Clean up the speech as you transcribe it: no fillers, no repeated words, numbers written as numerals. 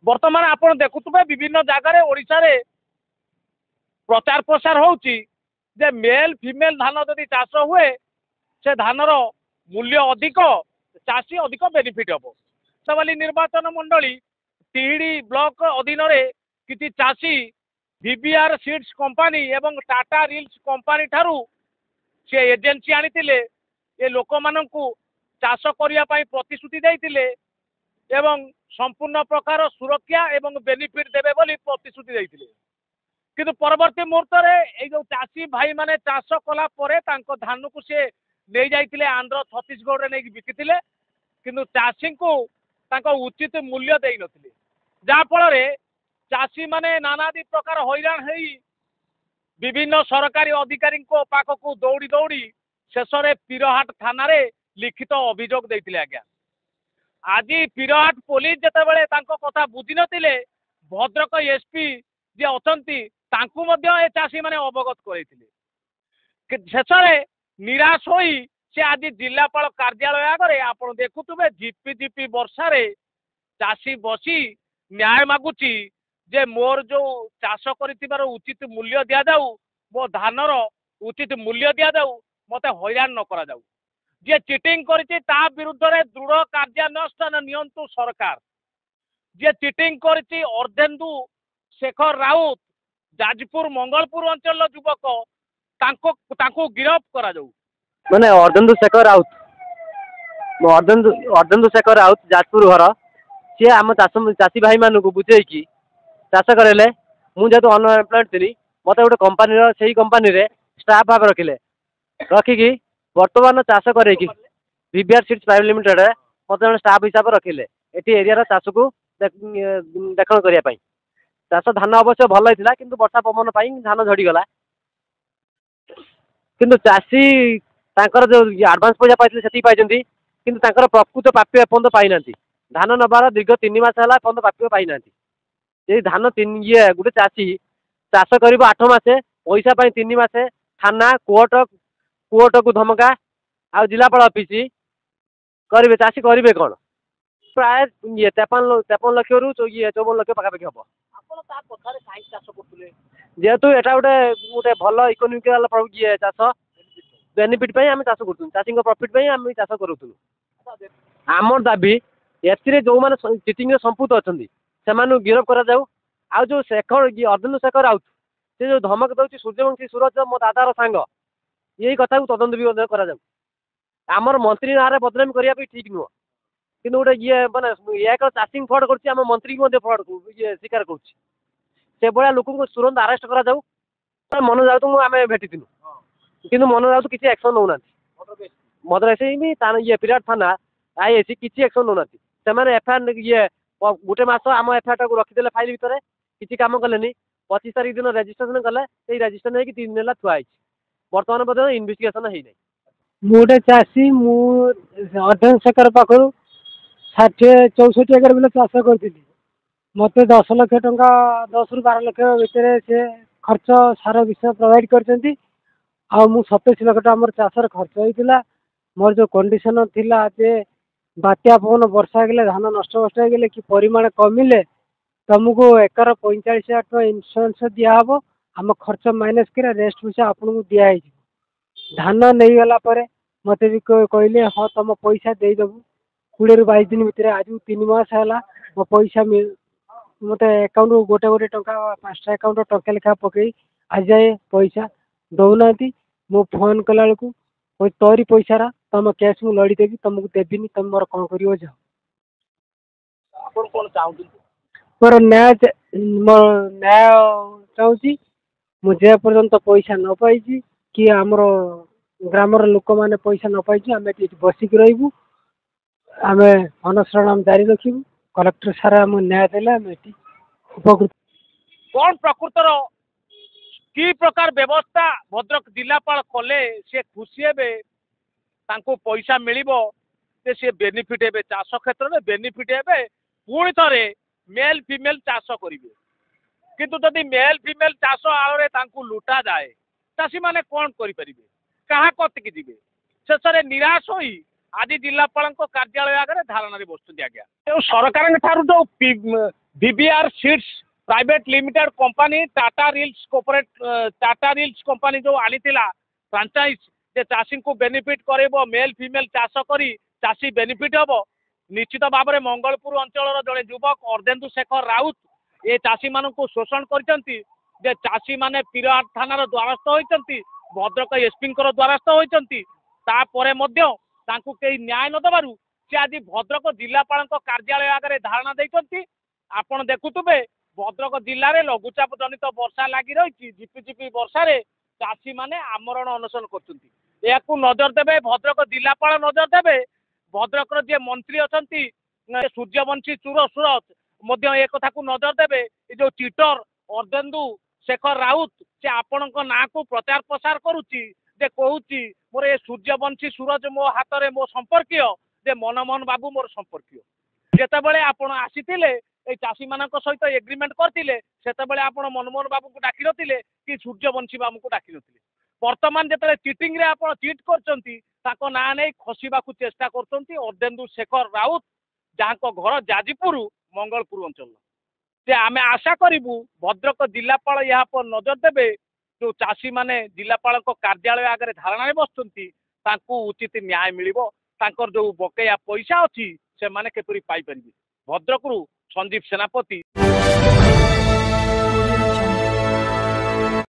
बर्तमान आप देखुवे विभिन्न जगार ओडिशा रे प्रचार प्रसार होउची जे मेल फीमेल धान जदि चाष हुए से धानर मूल्य अधिक चाषी अधिक बेनिफिट हम से निर्वाचन मंडली तिहिड़ी ब्लॉक अधीन किसी चाषी वीबीआर सीड्स कंपनी एवं टाटा रिल्स कंपनी ठारू से एजेंसी आनी ये लोक मानू चाष करने प्रतिश्रुति देते एवं संपूर्ण प्रकार सुरक्षा एवं बेनिफिट देवे बोली प्रतिश्रुति देते किंतु परवर्ती मुहूर्त में जो चाषी भाई माने चाष कला धान को सी नहीं जाइए आंध्र छत्तीसगढ़ में नहीं बिकिले किंतु चाषी को उचित मूल्य दे नथिले जाफल चाषी माने नानादी प्रकार हैरान हो विभिन्न सरकारी अधिकारी पाखक दौड़ी दौड़ी शेष में पीरहाट थाना लिखित अभियोग देते आज्ञा आज पीरहाट पुलिस जितेबाला कथा बुझी नथिले भद्रक एसपी जी अच्छा ए चाषी मैंने अवगत कर शेष में निराश हो से आज जिलापाल कार्यालय आगे आप देखुवे झिपी झिपी वर्षा चाषी बसी न्याय मागुची जे मोर जो चाष कर उचित मूल्य दि जाऊ मो धानर उचित मूल्य दि जाऊ मत हैरान न करा जाऊ जे चिटिंग करछि ता विरुद्ध रे दृढ़ कार्यानुष्ठान नियंतु सरकार जे चिटिंग करछि अर्धेन्दु शेखर राउत जाजपुर मंगलपुर अंचल युवक तांको गिरफ करा जाऊ माने अर्धेन्दु शेखर राउत अर्धेन्दु शेखर राउत जाजपुर घर सी आम चाषी भाई मान बुझे कि चाष करेले मुझे अनएम्प्लॉयड थी मत गोटे कंपानी से कंपानी स्टाफ भाव रखिले रखिकी बर्तमान चाष करेकी वीबीआर सीड्स प्राइवेट लिमिटेड मत जन स्टाफ हिसाब से रखिले ये एरिया चाष को देखण करने चाष धान अवश्य भल होता कि वर्षा पवन धान झड़गला किंतु चाषी जो आडभांस पैसा पाई पाई किंतु प्रकृत प्राप्य एपर्त पाई धान नबार दीर्घ 3 मास है एपर्त प्राप्य पाई ये धान ये गोटे चाषी चाष कर 8 मासे पैसा 3 मासे थाना कोर्ट को धमका आ जिलापाल ऑफिस करेंगे चाषी करेंगे कौन प्राय ये 53 लाख रु 54 लाख पाखापाखि हम जेहेतु यहाँ गोटे गोटे भल इकोनोमिकल ये चाष बेनिफिट आम चाष करूँ चाषी प्रॉफिट आम चाष करूँ आम दाबी ए जो मैंने चिटिंग संपुक्त अच्छा से गिरफ करा जाऊ आ जो शेखर अर्धेन्दु शेखर राउत से जो धमक दौर सूर्यवंशी सूरज मो दादार सांग यही कथा को तदंत भी करा जाऊ आमर मंत्री ना बदनामी करने ठीक नुह कि गोटे ये मैंने एक चाषी फ्रड कर मंत्री फ्रड ये स्वीकार कर लोक तुरंत आरेस्ट करा जाऊ मन जाऊ आम भेटी कि मन जाऊ किसी एक्शन नौना मदर ये पीरियड थाना आईएसी किसी एक्शन नौना से एफआईआर ये गोटे मस आम एफआईआर को रखीदे फाइल भितर किसी कम कले 25 तारीख दिन रेजिस्ट्रेशन कले रेजिस्ट्रेशन होगी 3 दिन थुआई बर्तमान पर्यटन इन्वेस्टिगेशन है गोटे चाषी अर्धेन्दु शेखर पाखु 60-64 एकड़ बिल चाष करी मत 10 लाख टंका 10 ରୁ 12 लाख भितर से खर्च सार विषय प्रोवाइड कर 27 लाख टका मोर चाषर खर्च होता मोर जो कंडीशन थिला जे बात्या पवन वर्षा गले धान नष्ट गले कि परिमाण कमिले तुमको एकर 45,000 टका इन्शुरांस दिहब आम खर्च माइनस कर रेस्ट पैसा आपन को दिखाई धान नहीं गला मत भी कहले हाँ तुम पैसा देदेबू 20 ରୁ 22 दिन भितर आज 3 मास है मो पैसा मत अकाउंट गोटे गोटे टंका 5टा अकाउंट टंका लेखा पकई आज जाए पैसा दौना मो फोन कला बेलू तोरी पैसा तुम कैश मु लड़ीदेवी तुमको देवी तुम मोर कौन कर जाओ मोर न्याय चाहूँगी मुझे पर्यंत पैसा न पाई कि आमर ग्रामर लोक मैंने पैसा न पाई आम बसिक रही आम अनशन जारी रखू कलेक्टर सारा आम न्याय देले आम उपकृत कौन प्रकृतर कि प्रकार व्यवस्था भद्रक जिलापाल कले से खुशी हे पैसा मिलिबो से बेनिफिट हे चाष क्षेत्र में बेनिफिट हे पुणी थे मेल फीमेल चाष करेंगे किंतु जदि मेल फीमेल चाष आड़ लुटा जाए चाषी मैंने कौन करेंगे क्या कतिक जी शेष में निराश हो आज जिलापाल कार्यालय आगे धारणा बसुँच आज्ञा सरकार जो BBr seeds private limited company Tata reels company जो आनी फ्रांचाइज जे चाषी को बेनिफिट करेबो मेल फीमेल चाष करी चाषी बेनिफिट हम निश्चित भाव में मंगलपुर अंचल जड़े युवक अर्धेन्दु शेखर राउत ये चाषी मान शोषण कर चाषी माने पीरहाट थानार द्वारस्थ होती भद्रक एसपी द्वारस्थ होती कई न्याय न दबारू से आज भद्रक जिलापाल कार्यालय आगे धारणा देते आपण देखुवे भद्रक जिले में लघुचाप जनित वर्षा लगी रही झिपिझिपि वर्षा चाषी माने आमरण अनशन कर नजर देवे भद्रक जिलापाल नजर देवे भद्रक जे मंत्री अच्छा सूर्यवंशी चूर सूरज एक कथा को नजर देवे ये जो चिटर अर्धेन्दु शेखर राउत से आपण ना को प्रचार प्रसार करुच्ची कहूँ मोर ये सूर्यवंशी सूरज मो हाथ में मो संपर्क जे मनमोहन बाबू मोर संपर्क जितेबाला आपण आसी चाषी मान सहित एग्रीमेंट करते से मनमोहन बाबू को डाक नी कि सूर्यवंशी बाबू को डाक नी बर्तमान जो चिटिंग चिट कर ना नहीं खसवा चेष्टा करधेन्दु शेखर राउत जहाँ घर जाजपुर मंगलपुर अंचल से आम आशा करूँ भद्रक जिलापाल यहाँ पर नजर देवे जो चाषी माने जिलापाल कार्यालय आगे धारणा बसुँच उचित न्याय मिल जो बकेया पैसा अच्छी से माने केपरि पाई परिबे भद्रकरू संदीप सेनापति।